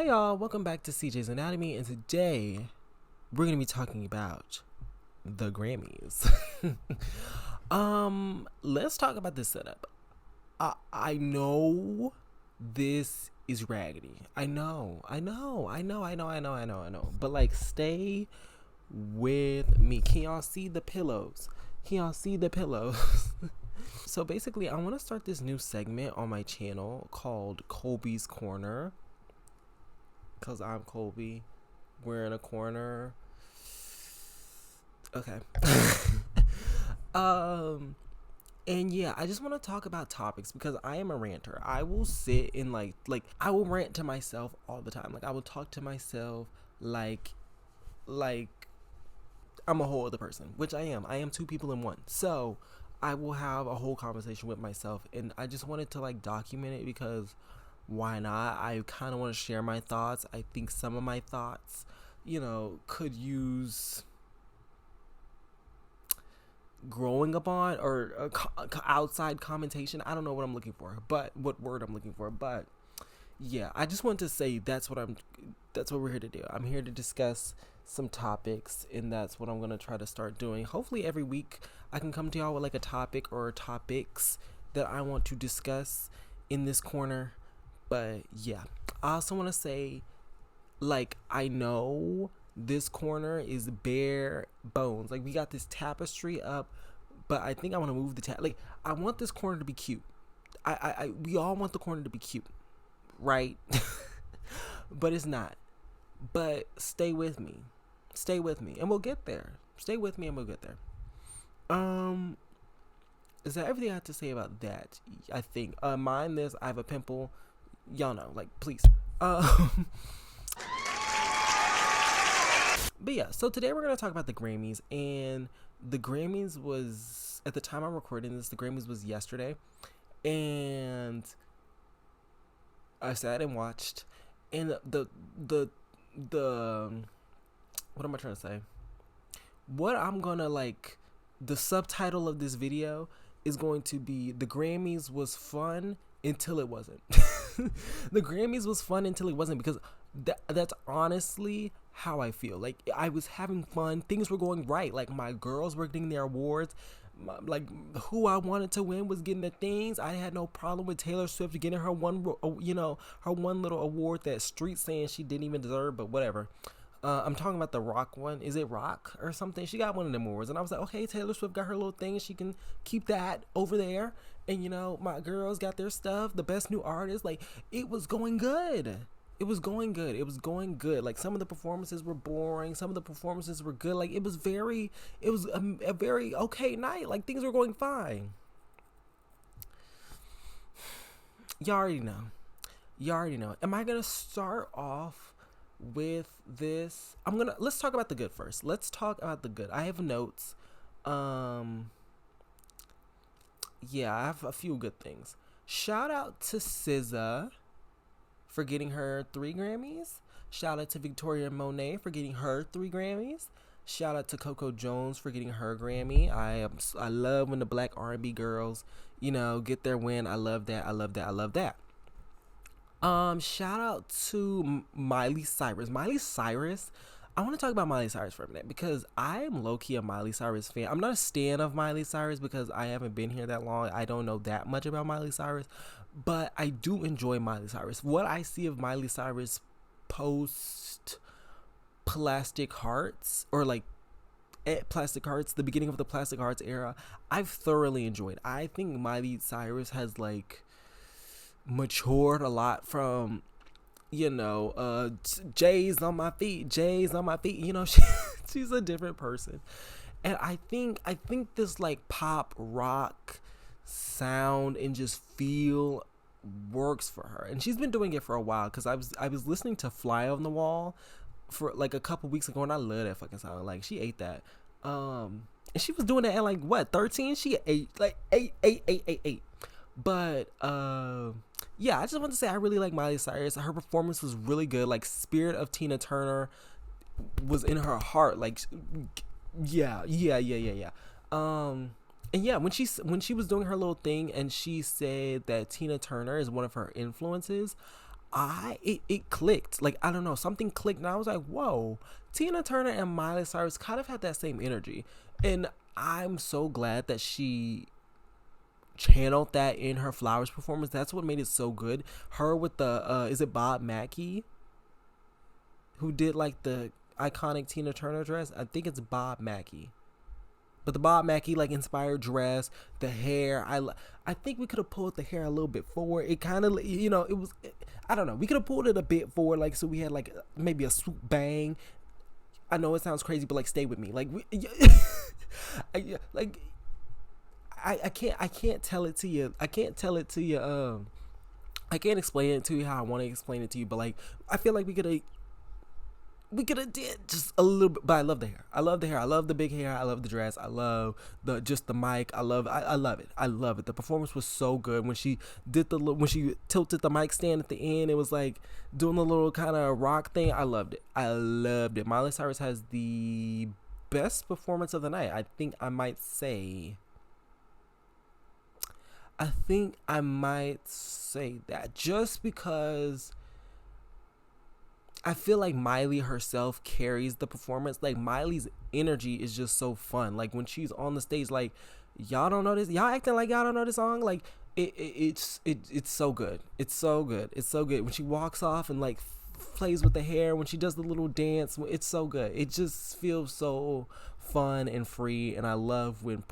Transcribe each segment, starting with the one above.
y'all, welcome back to CJ's Anatomy, and today we're gonna be talking about the Grammys. Let's talk about this setup. I know this is raggedy. I know. But like, stay with me. Can y'all see the pillows? So basically, I want to start this new segment on my channel called Colby's Corner. Cause I'm Colby. We're in a corner. Okay. And yeah, I just want to talk about topics because I am a ranter. I will sit and like I will rant to myself all the time. Like I will talk to myself like I'm a whole other person, which I am. I am two people in one. So I will have a whole conversation with myself, and I just wanted to like document it because why not? I kind of want to share my thoughts. I think some of my thoughts, could use growing upon or outside commentation. I don't know what I'm looking for, but what word I'm looking for. But yeah, I just want to say that's what we're here to do. I'm here to discuss some topics, and that's what I'm going to try to start doing. Hopefully every week I can come to y'all with like a topic or topics that I want to discuss in this corner. But yeah, I also want to say, like, I know this corner is bare bones. Like, we got this tapestry up, but I think I want to move the like, I want this corner to be cute. We all want the corner to be cute, right? But it's not. But stay with me, and we'll get there. Stay with me, and we'll get there. Is that everything I have to say about that? I think. Mind this, I have a pimple. Y'all know, like, please. But yeah, so today we're going to talk about the Grammys, and the Grammys was, at the time I'm recording this, the Grammys was yesterday, and I sat and watched, and the what am I trying to say? What I'm going to, like, the subtitle of this video is going to be, the Grammys was fun until it wasn't. The Grammys was fun until it wasn't, because that's honestly how I feel. Like, I was having fun, things were going right, like my girls were getting their awards, like who I wanted to win was getting the things. I had no problem with Taylor Swift getting her one little award that Street saying she didn't even deserve, but whatever. I'm talking about the Rock one. Is it Rock or something? She got one of them awards, and I was like, okay, Taylor Swift got her little thing. She can keep that over there. And my girls got their stuff. The best new artist. Like, it was going good. It was going good. Like, some of the performances were boring. Some of the performances were good. Like, it was a very okay night. Like, things were going fine. You already know. Am I gonna start off with this? Let's talk about the good first. Let's talk about the good. I have notes. Yeah, I have a few good things. Shout out to SZA for getting her 3 Grammys. Shout out to Victoria Monet for getting her 3 Grammys. Shout out to Coco Jones for getting her Grammy. I love when the black R&B girls, get their win. I love that. Shout out to Miley Cyrus. I want to talk about Miley Cyrus for a minute because I am low-key a Miley Cyrus fan. I'm not a stan of Miley Cyrus because I haven't been here that long. I don't know that much about Miley Cyrus, but I do enjoy Miley Cyrus. What I see of Miley Cyrus post Plastic Hearts, or like at Plastic Hearts, the beginning of the Plastic Hearts era, I've thoroughly enjoyed. I think Miley Cyrus has like matured a lot from J's on my feet, she's a different person, and I think this like pop rock sound and just feel works for her, and she's been doing it for a while, because I was listening to Fly on the Wall for like a couple weeks ago, and I love that fucking sound. Like, she ate that, and she was doing that at like what, 13? She ate like eight. But yeah, I just want to say I really like Miley Cyrus. Her performance was really good. Like, Spirit of Tina Turner was in her heart. Like, yeah. And yeah, when she was doing her little thing and she said that Tina Turner is one of her influences, it clicked. Like, I don't know, something clicked, and I was like, whoa, Tina Turner and Miley Cyrus kind of had that same energy, and I'm so glad that she channeled that in her Flowers performance. That's what made it so good. Her with the is it Bob Mackie who did like the iconic Tina Turner dress? I think it's Bob Mackie. But the Bob Mackie like inspired dress, the hair, I think we could have pulled the hair a little bit forward. It kind of, it was, I don't know. We could have pulled it a bit forward, like, so we had like maybe a swoop bang. I know it sounds crazy, but like, stay with me. Like, like, I can't tell it to you. I can't tell it to you. I can't explain it to you how I want to explain it to you. But like, I feel like we could have did just a little bit. But I love the hair. I love the hair. I love the big hair. I love the dress. I love the mic. I love it. I love it. The performance was so good when she did when she tilted the mic stand at the end. It was like doing the little kind of rock thing. I loved it. Miley Cyrus has the best performance of the night. I think I might say that just because I feel like Miley herself carries the performance. Like, Miley's energy is just so fun. Like, when she's on the stage, like, y'all don't know this. Y'all acting like y'all don't know this song. Like, it's so good. It's so good. It's so good. When she walks off and like plays with the hair, when she does the little dance, it's so good. It just feels so fun and free. And I love when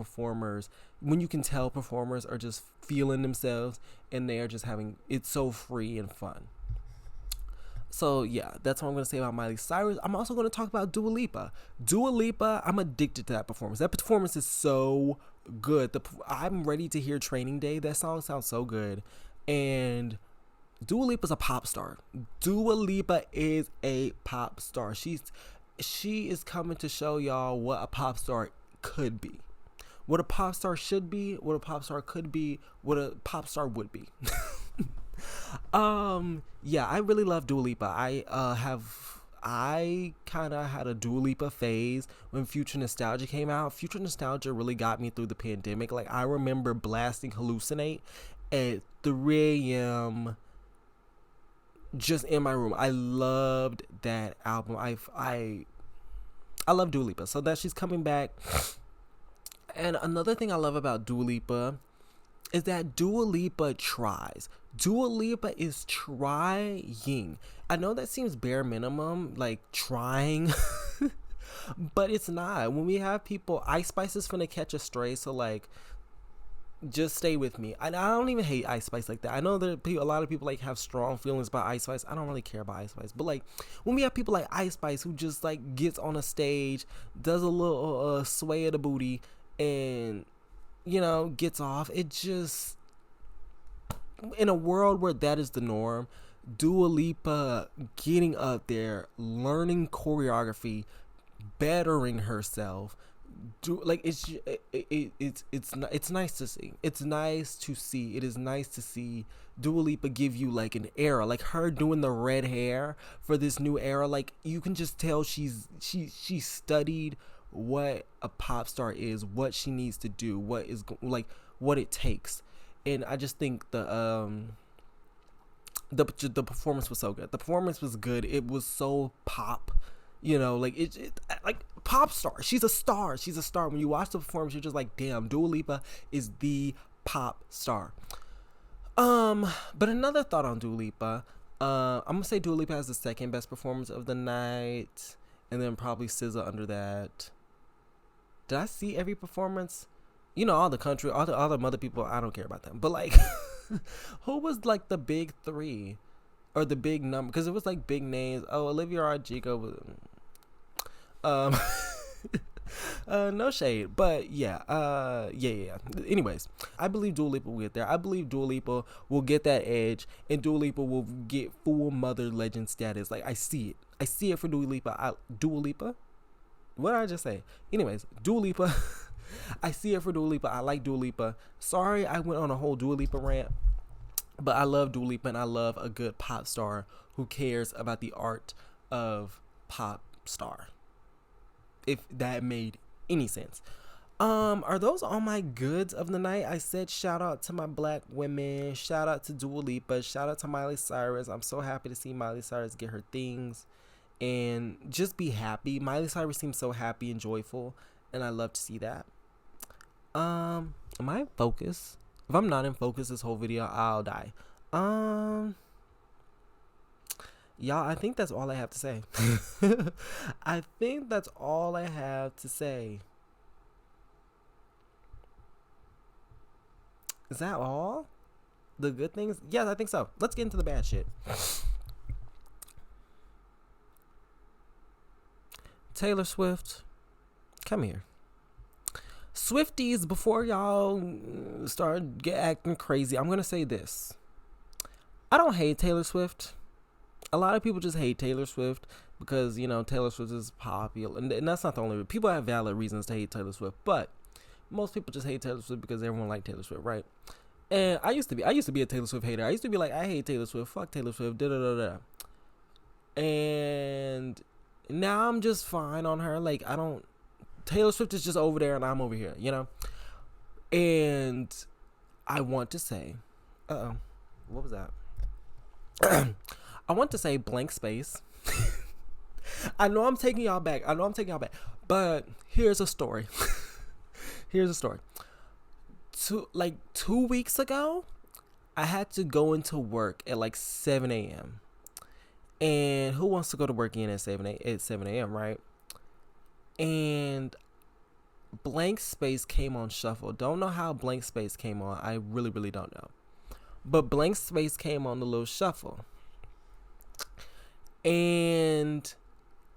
you can tell performers are just feeling themselves and they're just having, it's so free and fun. So yeah, that's what I'm going to say about Miley Cyrus. I'm also going to talk about Dua Lipa. Dua Lipa, I'm addicted to that performance. That performance is so good. I'm ready to hear Training Day. That song sounds so good. And Dua Lipa's a pop star. Dua Lipa is a pop star. She is coming to show y'all what a pop star could be. What a pop star should be, what a pop star could be, what a pop star would be. Yeah, I really love Dua Lipa. I kind of had a Dua Lipa phase when Future Nostalgia came out. Future Nostalgia really got me through the pandemic. Like, I remember blasting Hallucinate at 3 a.m. just in my room. I loved that album. I love Dua Lipa. So that she's coming back. And another thing I love about Dua Lipa is that Dua Lipa tries. Dua Lipa is trying. I know that seems bare minimum, like trying, but it's not. When we have people, Ice Spice is finna catch a stray, so like, just stay with me. I don't even hate Ice Spice like that. I know that a lot of people like have strong feelings about Ice Spice. I don't really care about Ice Spice, but like, when we have people like Ice Spice who just like gets on a stage, does a little sway of the booty, and gets off. It just, in a world where that is the norm, Dua Lipa getting up there, learning choreography, bettering herself, it's nice to see. It's nice to see. It is nice to see Dua Lipa give you like an era, like her doing the red hair for this new era. Like, you can just tell she studied what a pop star is, what she needs to do, what it takes. And I just think the performance was so good. The performance was good. It was so pop, like pop star. She's a star. She's a star. When you watch the performance, you're just like, damn, Dua Lipa is the pop star. But another thought on Dua Lipa, I'm gonna say Dua Lipa has the second best performance of the night, and then probably SZA under that. Did I see every performance? All the country, all the other people, I don't care about them. But like, who was like the big three or the big number? Because it was like big names. Oh, Olivia Rodrigo was. No shade, but yeah. Anyways, I believe Dua Lipa will get there. I believe Dua Lipa will get that edge, and Dua Lipa will get full mother legend status. Like, I see it. I see it for Dua Lipa. Dua Lipa? What did I just say? Anyways, Dua Lipa. I see it for Dua Lipa. I like Dua Lipa. Sorry I went on a whole Dua Lipa rant, but I love Dua Lipa, and I love a good pop star who cares about the art of pop star. If that made any sense. Are those all my goods of the night? I said shout out to my black women, shout out to Dua Lipa, shout out to Miley Cyrus. I'm so happy to see Miley Cyrus get her things and just be happy. Miley Cyrus seems so happy and joyful, and I love to see that. Am I in focus? If I'm not in focus this whole video, I'll die. Y'all, I think that's all I have to say. I think that's all I have to say. Is that all? The good things? Yes, I think so. Let's get into the bad shit. Taylor Swift, come here. Swifties, before y'all start acting crazy, I'm going to say this. I don't hate Taylor Swift. A lot of people just hate Taylor Swift because, you know, Taylor Swift is popular. And that's not the only reason. People have valid reasons to hate Taylor Swift. But most people just hate Taylor Swift because everyone likes Taylor Swift, right? And I used to be a Taylor Swift hater. I used to be like, I hate Taylor Swift. Fuck Taylor Swift. Da da da da. And now I'm just fine on her. Like, Taylor Swift is just over there and I'm over here, you know? And I want to say, what was that? I want to say blank space. I know I'm taking y'all back. But here's a story. 2 weeks ago, I had to go into work at like 7 a.m. And who wants to go to work in at 7 a.m., right? And blank space came on shuffle. Don't know how blank space came on. I really, really don't know. But blank space came on the little shuffle. And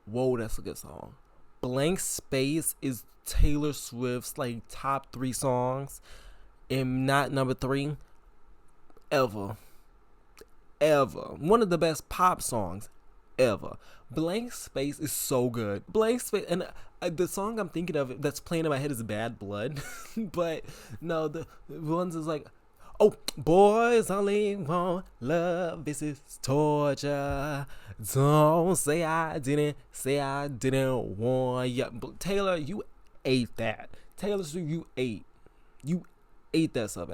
whoa, that's a good song. Blank Space is Taylor Swift's like top 3 songs, and not number 3 ever. One of the best pop songs ever. Blank Space is so good. Blank Space, and the song I'm thinking of that's playing in my head is Bad Blood. But no, the ones is like, oh, boys only want love, this is torture. Don't say I didn't want ya. Taylor, you ate that. Taylor Swift, you ate that so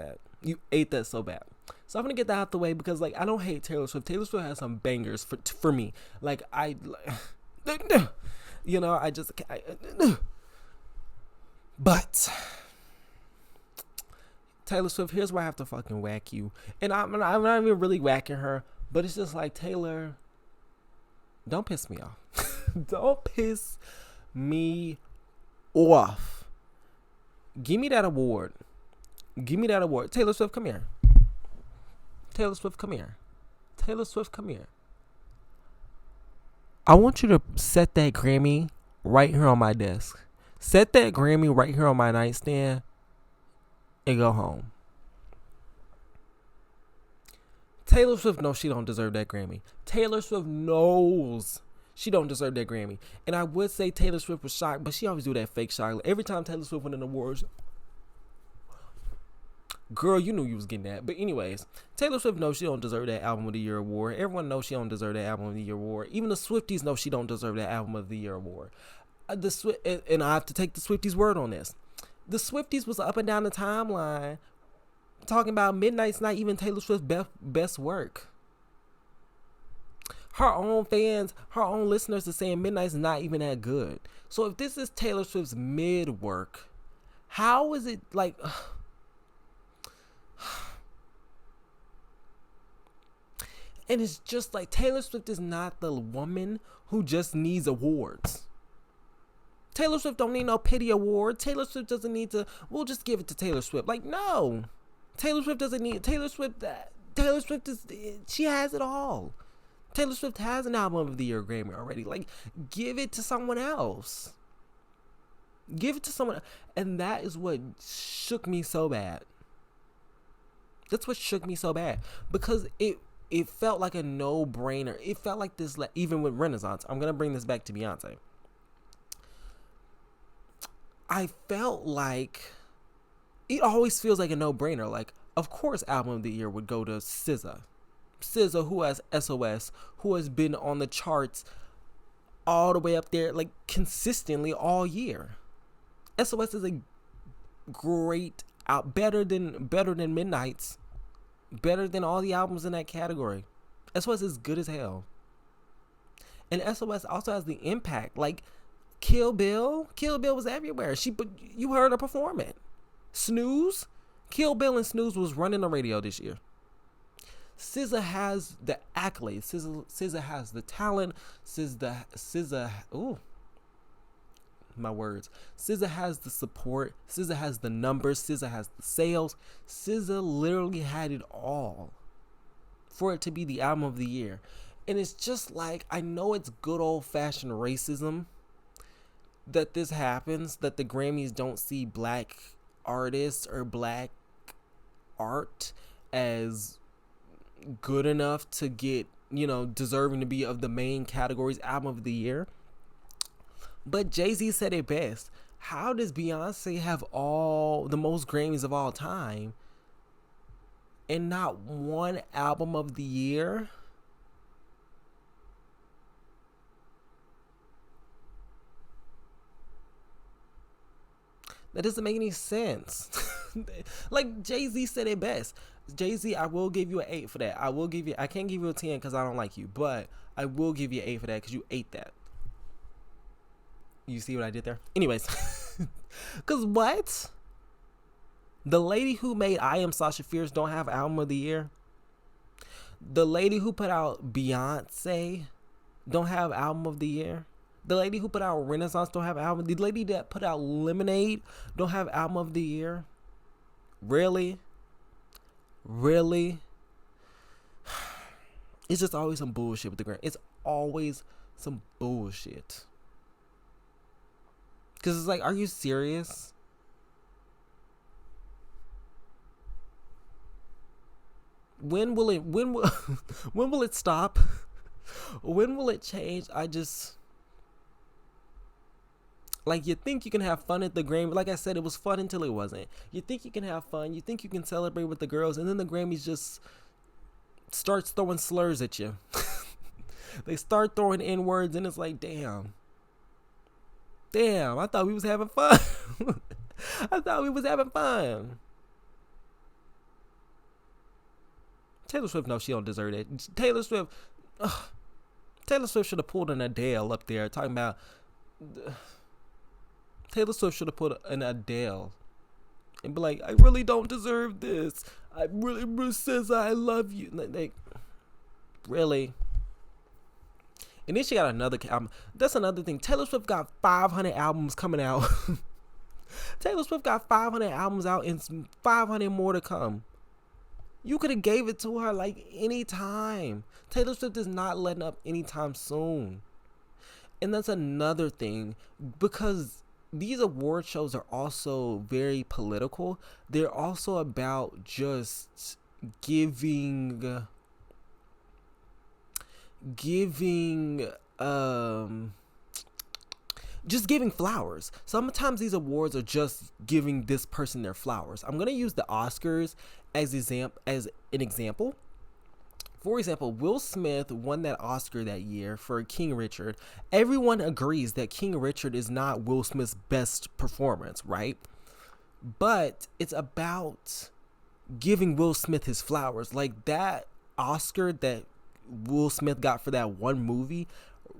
bad. So I'm gonna get that out the way because, like, I don't hate Taylor Swift. Taylor Swift has some bangers for me. Like, you know, but Taylor Swift, here's where I have to fucking whack you. And I'm not even really whacking her, but it's just like, Taylor, don't piss me off. Don't piss me off. Give me that award. Taylor Swift, come here. I want you to set that Grammy right here on my desk. Set that Grammy right here on my nightstand and go home. Taylor Swift knows she don't deserve that Grammy. Taylor Swift knows she don't deserve that Grammy. And I would say Taylor Swift was shocked, but she always do that fake shock. Every time Taylor Swift won an award, girl, you knew you was getting that. But anyways, Taylor Swift knows she don't deserve that Album of the Year award. Everyone knows she don't deserve that Album of the Year award. Even the Swifties know she don't deserve that Album of the Year award. And I have to take the Swifties' word on this. The Swifties was up and down the timeline talking about Midnight's not even Taylor Swift's best work. Her own fans, her own listeners are saying Midnight's not even that good. So if this is Taylor Swift's mid work, how is it like... And it's just like, Taylor Swift is not the woman who just needs awards. Taylor Swift don't need no pity award. Taylor Swift doesn't need to, we'll just give it to Taylor Swift. Like, no. Taylor Swift doesn't need, Taylor Swift is, she has it all. Taylor Swift has an Album of the Year Grammy already. Like, give it to someone else. And that is what shook me so bad. Because it felt like a no-brainer. It felt like this, like, even with Renaissance. I'm going to bring this back to Beyonce. I felt like it always feels like a no-brainer. Like, of course, Album of the Year would go to SZA. SZA, who has SOS, who has been on the charts all the way up there, like, consistently all year. SOS is a great out, better than Midnight's, better than all the albums in that category. SOS is good as hell. And SOS also has the impact. Like Kill Bill was everywhere. You heard her perform it. Snooze, Kill Bill and Snooze was running the radio this year. SZA has the accolades. SZA has the talent. My words. SZA has the support. SZA has the numbers. SZA has the sales. SZA literally had it all for it to be the album of the year. And it's just like, I know it's good old-fashioned racism that this happens, that the Grammys don't see black artists or black art as good enough to get, deserving to be of the main categories album of the year. But Jay-Z said it best. How does Beyonce have all the most Grammys of all time and not one album of the year? That doesn't make any sense. Like Jay-Z said it best. Jay-Z, I will give you an 8 for that. I can't give you a 10 because I don't like you, but I will give you an 8 for that because you ate that. You see what I did there? Anyways. Because what? The lady who made I Am Sasha Fierce don't have album of the year. The lady who put out Beyonce don't have album of the year. The lady who put out Renaissance don't have album. The lady that put out Lemonade don't have album of the year. Really? It's just always some bullshit with the Grammy. It's always some bullshit. Because it's like, are you serious? When will it stop? When will it change? Like, you think you can have fun at the Grammy. Like I said, it was fun until it wasn't. You think you can have fun. You think you can celebrate with the girls. And then the Grammys just starts throwing slurs at you. They start throwing N-words, and it's like, damn, I thought we was having fun. Taylor Swift, no, she don't deserve it. Taylor Swift should have pulled an Adele up there talking about... Taylor Swift should have put an Adele and be like, I really don't deserve this. I really says I love you. Like, really? And then she got another album. That's another thing. Taylor Swift got 500 albums coming out. Taylor Swift got 500 albums out and 500 more to come. You could have gave it to her like any time. Taylor Swift is not letting up anytime soon. And that's another thing, because these award shows are also very political. They're also about just giving flowers. Sometimes these awards are just giving this person their flowers. I'm going to use the Oscars as an example. For example, Will Smith won that Oscar that year for King Richard. Everyone agrees that King Richard is not Will Smith's best performance, right? But it's about giving Will Smith his flowers. Like, that Oscar that Will Smith got for that one movie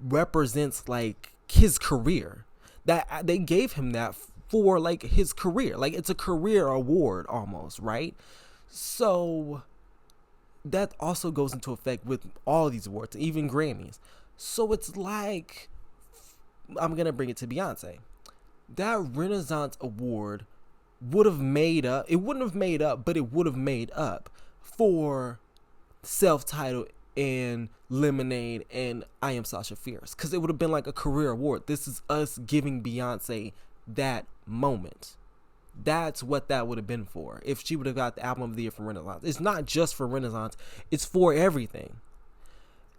represents like his career. That they gave him that for like his career. Like, it's a career award almost, right? So that also goes into effect with all these awards, even Grammys. So it's like, I'm going to bring it to Beyonce. That Renaissance Award would have made up, it wouldn't have made up, but it would have made up for Self-Titled and Lemonade and I Am Sasha Fierce. Because it would have been like a career award. This is us giving Beyonce that moment. That's what that would have been for if she would have got the album of the year for Renaissance. It's not just for Renaissance, it's for everything.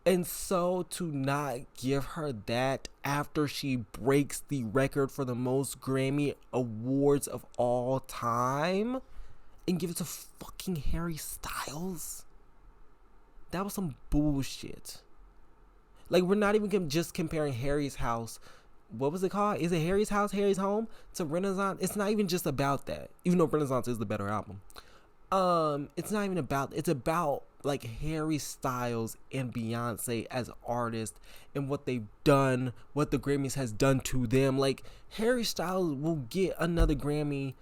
And so to not give her that after she breaks the record for the most Grammy awards of all time and give it to fucking Harry Styles, that was some bullshit. Like, we're not even just comparing Harry's house what was it called? Is it Harry's House, Harry's Home to Renaissance? It's not even just about that. Even though Renaissance is the better album. It's not even about, it's about like Harry Styles and Beyonce as artists and what they've done, what the Grammys has done to them. Like, Harry Styles will get another Grammy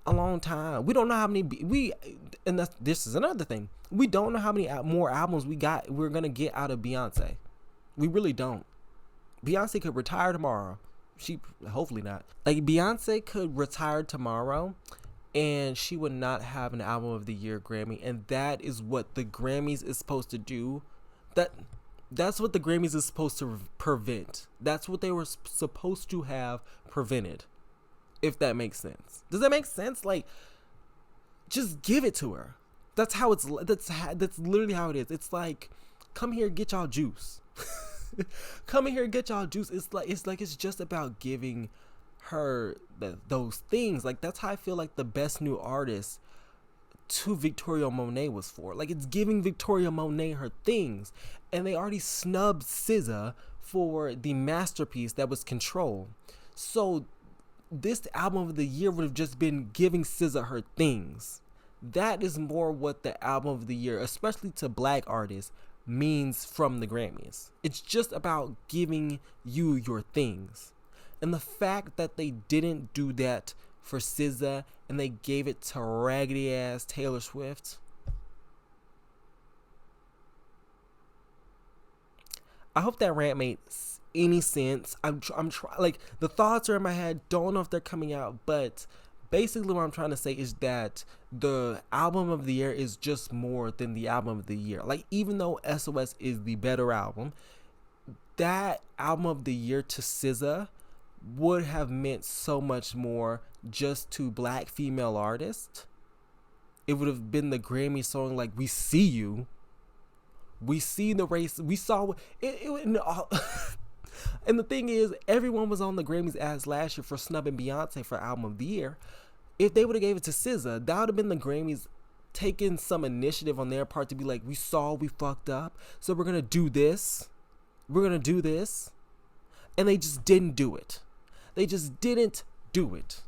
a long time. We don't know how many and this is another thing. We don't know how many more albums we're gonna get out of Beyonce. We really don't. Beyonce could retire tomorrow. She hopefully not. Like, Beyonce could retire tomorrow and she would not have an album of the year Grammy, and that is what the Grammys is supposed to do. That's what the Grammys is supposed to prevent. That's what they were supposed to have prevented. If that makes sense. Does that make sense? Like, just give it to her. That's literally how it is. It's like, come here, get y'all juice. Come here, get y'all juice. It's just about giving her those things. Like, that's how I feel like the best new artist to Victoria Monet was for. Like, it's giving Victoria Monet her things. And they already snubbed SZA for the masterpiece that was Control. So this album of the year would have just been giving SZA her things. That is more what the album of the year, especially to black artists, means from the Grammys. It's just about giving you your things. And the fact that they didn't do that for SZA and they gave it to raggedy ass Taylor Swift, I hope that rant made any sense. I'm trying, like, the thoughts are in my head, don't know if they're coming out, but basically what I'm trying to say is that the album of the year is just more than the album of the year. Like, even though SOS is the better album, that album of the year to SZA would have meant so much more just to black female artists. It would have been the Grammy song like, we see you, we see the race, we saw it no. And the thing is, everyone was on the Grammys ass last year for snubbing Beyonce for album of the year. If they would have gave it to SZA, that would have been the Grammys taking some initiative on their part to be like, we fucked up, so we're gonna do this, and they just didn't do it. They just didn't do it.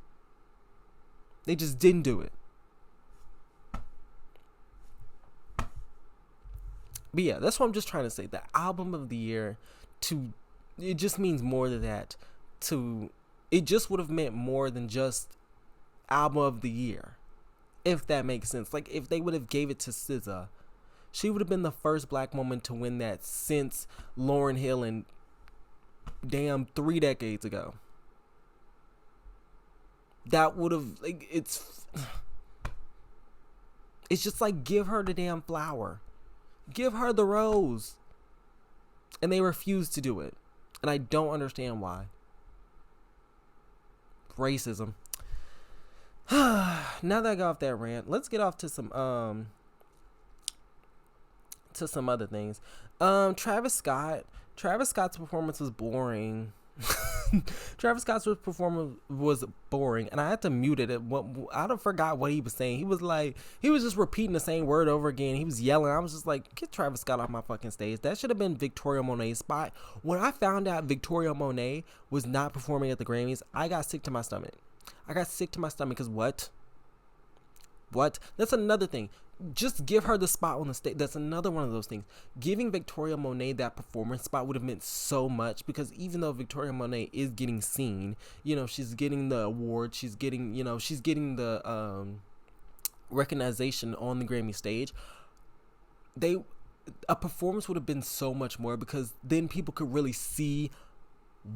But yeah, that's what I'm just trying to say. The album of the year, it just means more than that. It just would have meant more than just album of the year, if that makes sense. Like, if they would have gave it to SZA, she would have been the first black woman to win that since Lauryn Hill and damn 3 decades ago. That would have, like, it's just like, give her the damn flower, give her the rose, and they refuse to do it, and I don't understand why. Racism. Now that I got off that rant, let's get off to some other things. Travis Scott's performance was boring. Travis Scott's performance was boring, and I had to mute it. I don't forgot what he was saying. He was just repeating the same word over again. He was yelling. I was just like, get Travis Scott off my fucking stage. That should have been Victoria Monet's spot. When I found out Victoria Monet was not performing at the Grammys, I got sick to my stomach. Because what? That's another thing. Just give her the spot on the stage. That's another one of those things. Giving Victoria Monet that performance spot would have meant so much, because even though Victoria Monet is getting seen, she's getting the award, she's getting the recognition on the Grammy stage, a performance would have been so much more, because then people could really see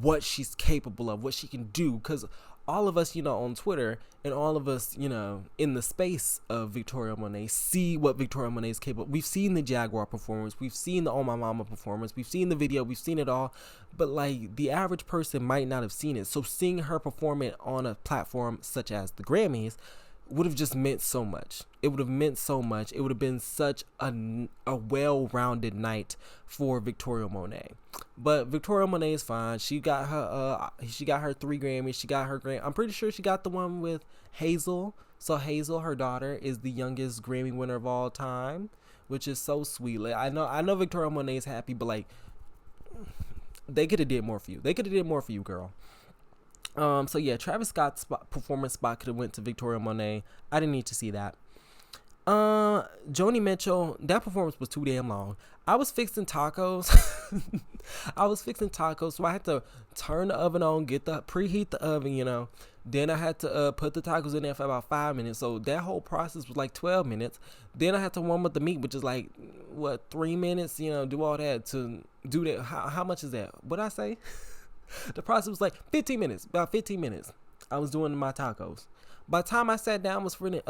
what she's capable of, what she can do. Because all of us, on Twitter, and all of us, in the space of Victoria Monet, see what Victoria Monet is capable. We've seen the Jaguar performance, we've seen the Oh My Mama performance, we've seen the video, we've seen it all, but like, the average person might not have seen it. So seeing her perform it on a platform such as the Grammys would have just meant so much. It would have meant so much. It would have been such a well-rounded night for Victoria Monet. But Victoria Monet is fine. She got her 3 Grammys. She got her Grammy. I'm pretty sure she got the one with Hazel. So Hazel, her daughter, is the youngest Grammy winner of all time, which is so sweet. Like, I know Victoria Monet is happy, but like, They could have did more for you. They could have did more for you, girl. So yeah, Travis Scott's performance spot could have went to Victoria Monet. I didn't need to see that. Joni Mitchell, that performance was too damn long. I was fixing tacos. So I had to turn the oven on, preheat the oven, Then I had to put the tacos in there for about 5 minutes. So that whole process was like 12 minutes. Then I had to warm up the meat, which is like 3 minutes, do all that to do that. How much is that? What'd I say? The process was like 15 minutes, about 15 minutes. I was doing my tacos. By the time I sat down, was finna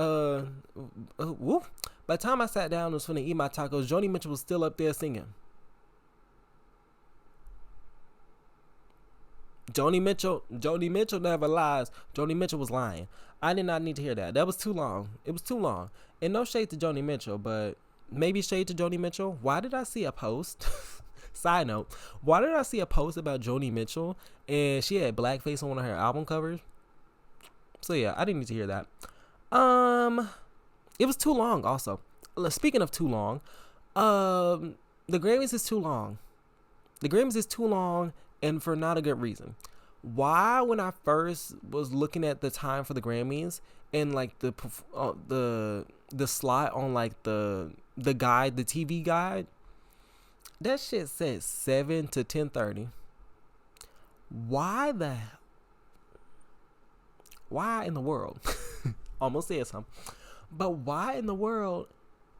By the time I sat down, was finna eat my tacos. Joni Mitchell was still up there singing. Joni Mitchell never lies. Joni Mitchell was lying. I did not need to hear that. That was too long. It was too long. And no shade to Joni Mitchell, but maybe shade to Joni Mitchell. Why did I see a post? Side note, why did I see a post about Joni Mitchell and she had blackface on one of her album covers? So yeah, I didn't need to hear that. It was too long also. Speaking of too long, the Grammys is too long. The Grammys is too long and for not a good reason. Why, when I first was looking at the time for the Grammys and like the slot on like the guide, the TV guide, that shit said 7 to 10:30. Why in the world? Almost said something. But why in the world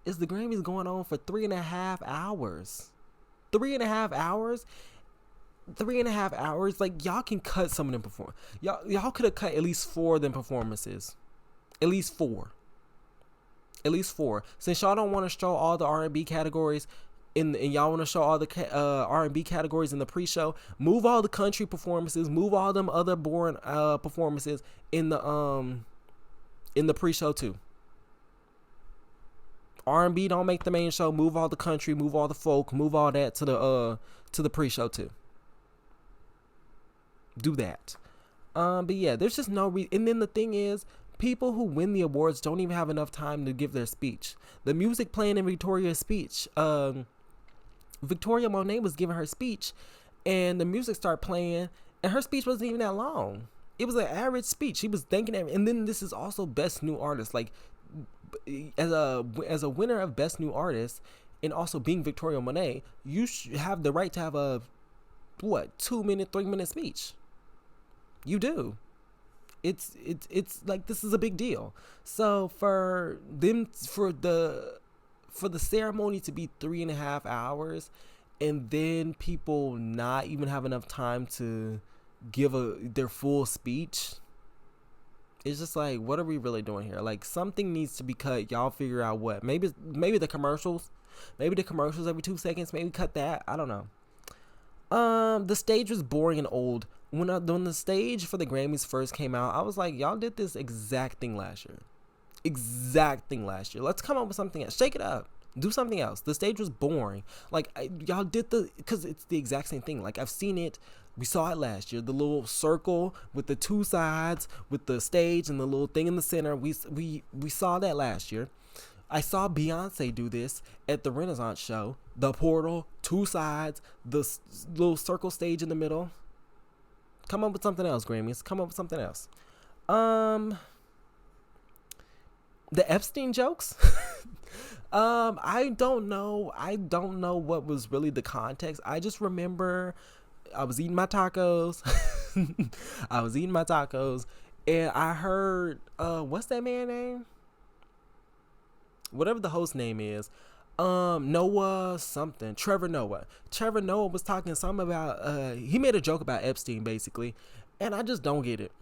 is the Grammys going on for 3.5 hours? 3.5 hours? 3.5 hours? Like, y'all can cut some of them perform. Y'all could have cut at least 4 of them performances. At least 4. Since y'all don't want to show all the R&B categories, and y'all want to show all the R&B categories in the pre-show, move all the country performances, move all them other boring performances in the pre-show too. R&B don't make the main show. Move all the country, move all the folk, move all that to the pre-show too. Do that. But yeah, there's just no reason. And then the thing is, people who win the awards don't even have enough time to give their speech. The music playing in Victoria's speech, Victoria Monet was giving her speech, and the music started playing, and her speech wasn't even that long. It was an average speech. She was thanking everyone. And then this is also Best New Artist. Like, as a winner of Best New Artist, and also being Victoria Monet, you have the right to have a 2-minute, 3-minute speech. You do. It's like, this is a big deal. So for the ceremony to be 3.5 hours, and then people not even have enough time to give their full speech, it's just like, what are we really doing here? Like, something needs to be cut. Y'all figure out what. Maybe the commercials. Maybe the commercials every 2 seconds. Maybe cut that. I don't know. The stage was boring and old. When the stage for the Grammys first came out, I was like, y'all did this exact thing last year. Let's come up with something else. Shake it up. Do something else. The stage was boring. Like, y'all did because it's the exact same thing. Like, I've seen it. We saw it last year. The little circle with the 2 sides, with the stage and the little thing in the center. We saw that last year. I saw Beyonce do this at the Renaissance show. The portal, 2 sides, the little circle stage in the middle. Come up with something else, Grammys. Come up with something else. The Epstein jokes. I don't know what was really the context. I just remember I was eating my tacos. And I heard, what's that man's name? Whatever the host name is. Noah something. Trevor Noah was talking something about, he made a joke about Epstein, basically. And I just don't get it.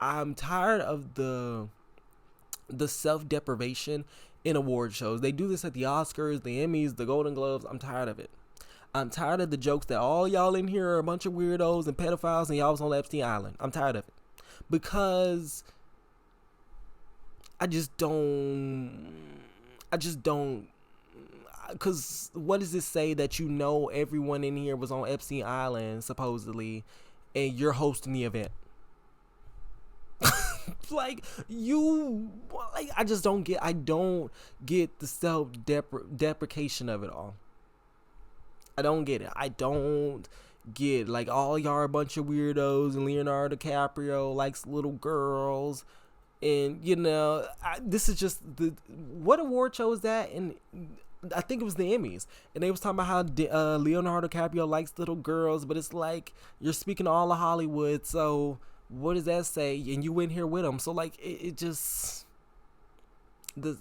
I'm tired of the self-deprivation in award shows. They do this at the Oscars, the Emmys, the Golden Globes. I'm tired of it. I'm tired of the jokes that all y'all in here are a bunch of weirdos and pedophiles and y'all was on Epstein Island. I'm tired of it. Because I just don't, because what does this say that everyone in here was on Epstein Island, supposedly, and you're hosting the event? I don't get the self-deprecation of it all. I don't get it. I don't get, like, all y'all are a bunch of weirdos and Leonardo DiCaprio likes little girls. And, you know, this is just what award show is that? And I think it was the Emmys. And they was talking about how Leonardo DiCaprio likes little girls, but it's like you're speaking to all of Hollywood. So what does that say? And you went here with him. So, like, it just,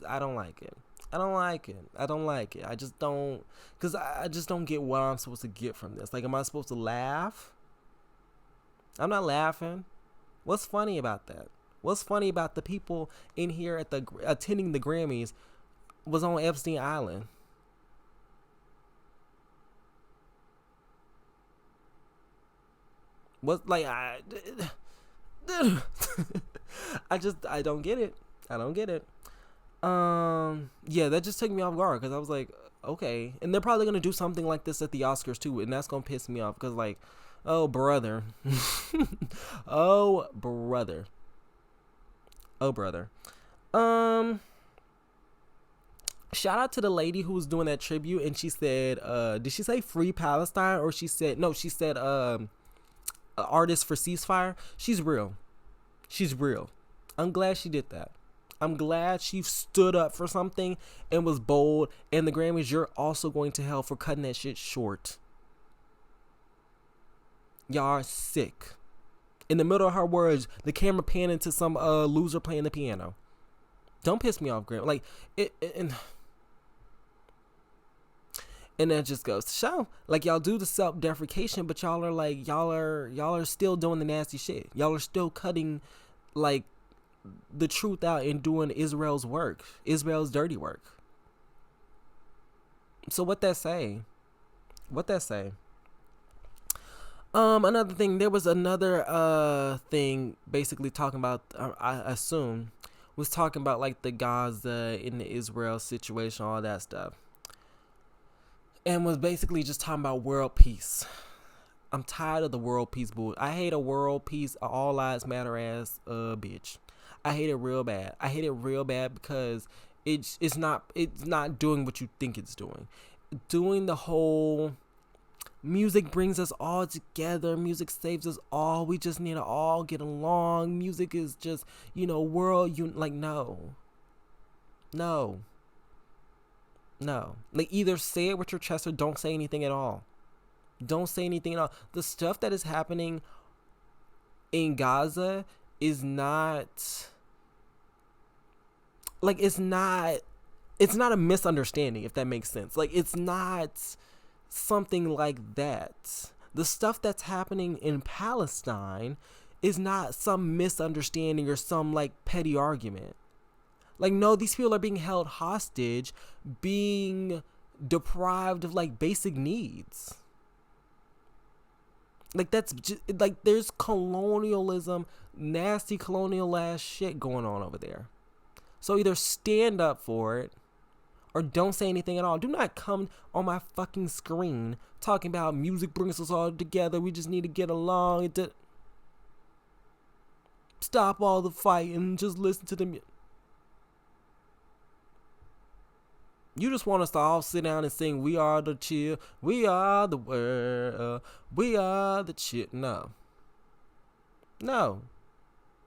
I don't like it. I don't like it. I just don't, because I just don't get what I'm supposed to get from this. Like, am I supposed to laugh? I'm not laughing. What's funny about that? What's funny about the people in here at the attending the Grammys was on Epstein Island? What, like, I don't get it. I don't get it. Yeah, that just took me off guard because I was like, okay, and they're probably gonna do something like this at the Oscars too, and that's gonna piss me off because, like, oh brother, oh brother. Oh brother. Shout out to the lady who was doing that tribute, and she said, did she say free Palestine, or she said no? She said, artist for ceasefire. She's real. She's real. I'm glad she did that. I'm glad she stood up for something and was bold. And the Grammys, you're also going to hell for cutting that shit short. Y'all are sick. In the middle of her words, the camera panned into some loser playing the piano. Don't piss me off, Graham. Like, and that just goes to show, like, y'all do the self-deprecation, but y'all are still doing the nasty shit. Y'all are still cutting, like, the truth out and doing Israel's work, Israel's dirty work. So what that say? Another thing, there was another thing basically talking about, I assume, was talking about, like, the Gaza and the Israel situation, all that stuff. And was basically just talking about world peace. I'm tired of the world peace bull. I hate a world peace, all lives matter ass bitch. I hate it real bad. I hate it real bad because it's not doing what you think it's doing. Doing the whole music brings us all together. Music saves us all. We just need to all get along. Music is just, world. Like, no. Like, either say it with your chest or don't say anything at all. Don't say anything at all. The stuff that is happening in Gaza is not, like, it's not a misunderstanding, if that makes sense. Like, it's not something like that. The stuff that's happening in Palestine is not some misunderstanding or some, like, petty argument. Like, no, these people are being held hostage, being deprived of, like, basic needs. Like, that's just, like, there's colonialism, nasty colonial ass shit going on over there. So either stand up for it or don't say anything at all. Do not come on my fucking screen talking about music brings us all together. We just need to get along. Stop all the fighting and just listen to the music. You just want us to all sit down and sing, we are the chill, we are the world, we are the chill. No.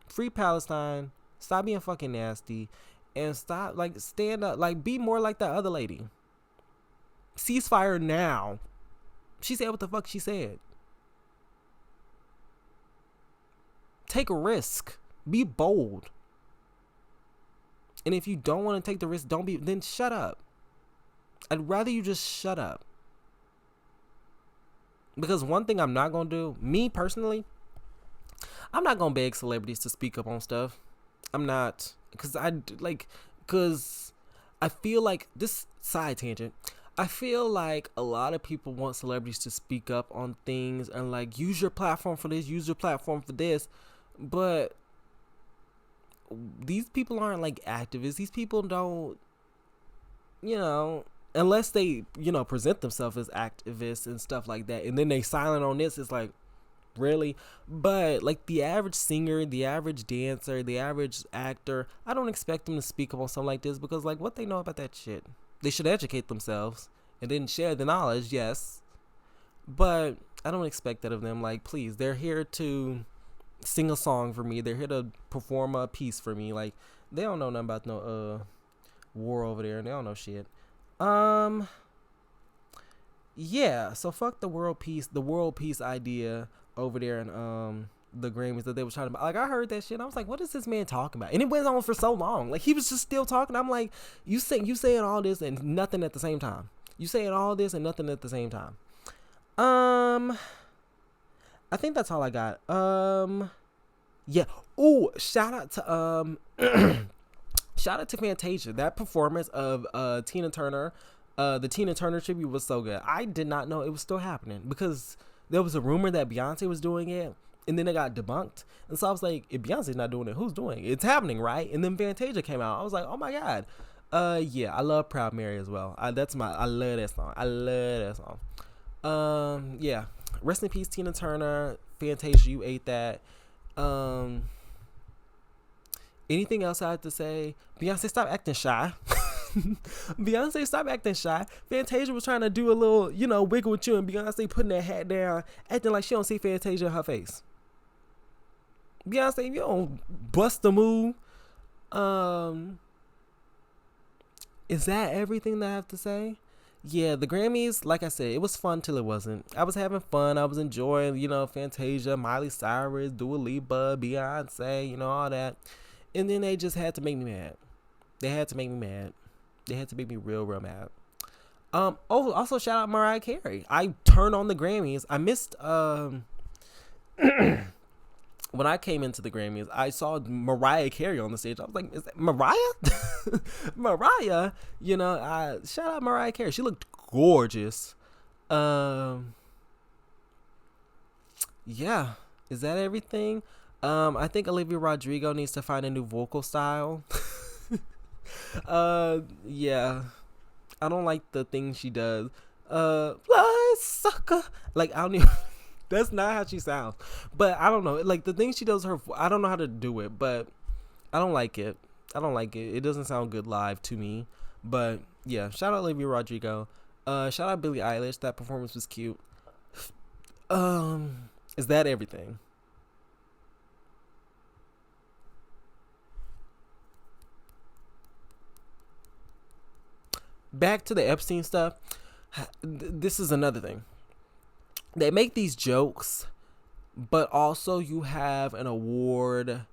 Free Palestine. Stop being fucking nasty. And stop, like, stand up. Like, be more like that other lady. Ceasefire now. She said what the fuck she said. Take a risk. Be bold. And if you don't want to take the risk, then shut up. I'd rather you just shut up. Because one thing I'm not going to do, me personally, I'm not going to beg celebrities to speak up on stuff. I'm not. Because I feel like, this side tangent, I feel like a lot of people want celebrities to speak up on things and, like, use your platform for this, use your platform for this. But these people aren't, like, activists. These people don't, unless they, present themselves as activists and stuff like that, and then they silent on this, it's like, really? But, like, the average singer, the average dancer, the average actor, I don't expect them to speak up on something like this because, like, what they know about that shit? They should educate themselves and then share the knowledge, yes, But I don't expect that of them. Like, please, they're here to sing a song for me. They're here to perform a piece for me. Like, they don't know nothing about no war over there, and they don't know shit. Yeah. So fuck the world peace idea over there, and the Grammys that they were trying to. Like, I heard that shit. I was like, what is this man talking about? And it went on for so long. Like, he was just still talking. I'm like, you saying all this and nothing at the same time. You saying all this and nothing at the same time. I think that's all I got. Yeah. Ooh, shout out to shout out to Fantasia. That performance of Tina Turner, the Tina Turner tribute was so good. I did not know it was still happening because there was a rumor that Beyonce was doing it, and then it got debunked. And so I was like, if Beyonce's not doing it, who's doing it? It's happening, right? And then Fantasia came out. I was like, oh my god. Yeah, I love Proud Mary as well. I love that song. Yeah. Rest in peace, Tina Turner. Fantasia, you ate that. Anything else I have to say? Beyonce, stop acting shy. Beyonce, stop acting shy. Fantasia was trying to do a little, wiggle with you, and Beyonce putting that hat down, acting like she don't see Fantasia in her face. Beyonce, you don't bust the move. Is that everything that I have to say? Yeah, the Grammys, like I said, it was fun till it wasn't. I was having fun. I was enjoying, Fantasia, Miley Cyrus, Dua Lipa, Beyonce, all that. And then they just had to make me mad. They had to make me mad. They had to make me real, real mad. Also shout out Mariah Carey. I turned on the Grammys. I missed when I came into the Grammys, I saw Mariah Carey on the stage. I was like, is that Mariah? Mariah? Shout out Mariah Carey. She looked gorgeous. Yeah. Is that everything? I think Olivia Rodrigo needs to find a new vocal style. Yeah. I don't like the things she does. Fly sucker. Like, I don't even... That's not how she sounds. But I don't know. Like, the thing she does, I don't know how to do it, but I don't like it. It doesn't sound good live to me. But yeah, shout out Olivia Rodrigo. Shout out Billie Eilish. That performance was cute. Is that everything? Back to the Epstein stuff. This is another thing. They make these jokes, but also you have an award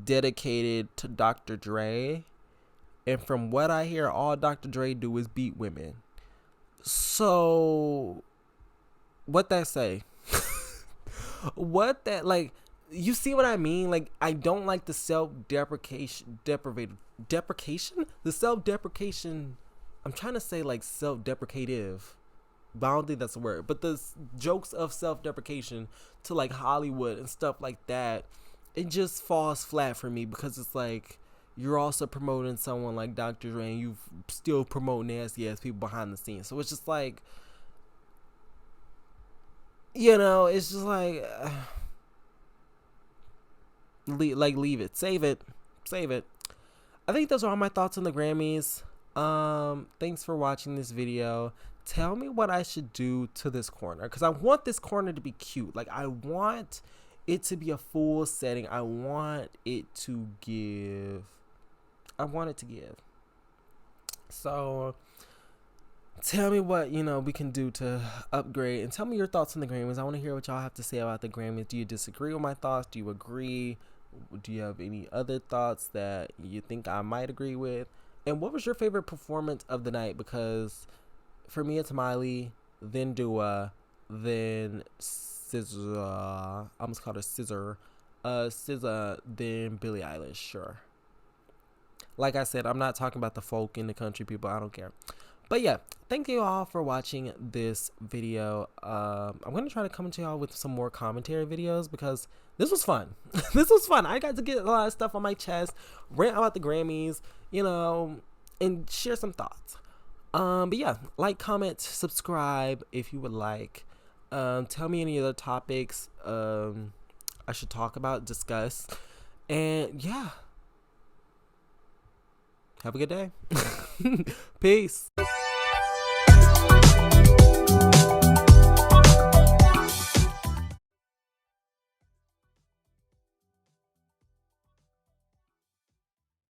dedicated to Dr. Dre. And from what I hear, all Dr. Dre do is beat women. So, what that say? You see what I mean? Like, I don't like the self-deprecation. The self-deprecation. I'm trying to say like self-deprecative. But I don't think that's a word. But the jokes of self-deprecation to like Hollywood and stuff like that, it just falls flat for me because it's like you're also promoting someone like Dr. Dre and you still promote nasty ass people behind the scenes. So it's just like, it's just like, leave it, save it. I think those are all my thoughts on the Grammys. Thanks for watching this video. Tell me what I should do to this corner, because I want this corner to be cute. Like, I want it to be a full setting. I want it to give. So tell me what we can do to upgrade, and tell me your thoughts on the Grammys. I want to hear what y'all have to say about the Grammys. Do you disagree with my thoughts? Do you agree? Do you have any other thoughts that you think I might agree with? And what was your favorite performance of the night? Because for me, it's Miley, then Dua, then SZA. I almost called her Scissor. SZA, then Billie Eilish. Sure. Like I said, I'm not talking about the folk and the country people. I don't care. But yeah, thank you all for watching this video. I'm going to try to come to y'all with some more commentary videos because this was fun. I got to get a lot of stuff on my chest, rant about the Grammys, and share some thoughts. But yeah, like, comment, subscribe if you would like. Tell me any other topics I should talk about, discuss. And yeah. Have a good day. Peace.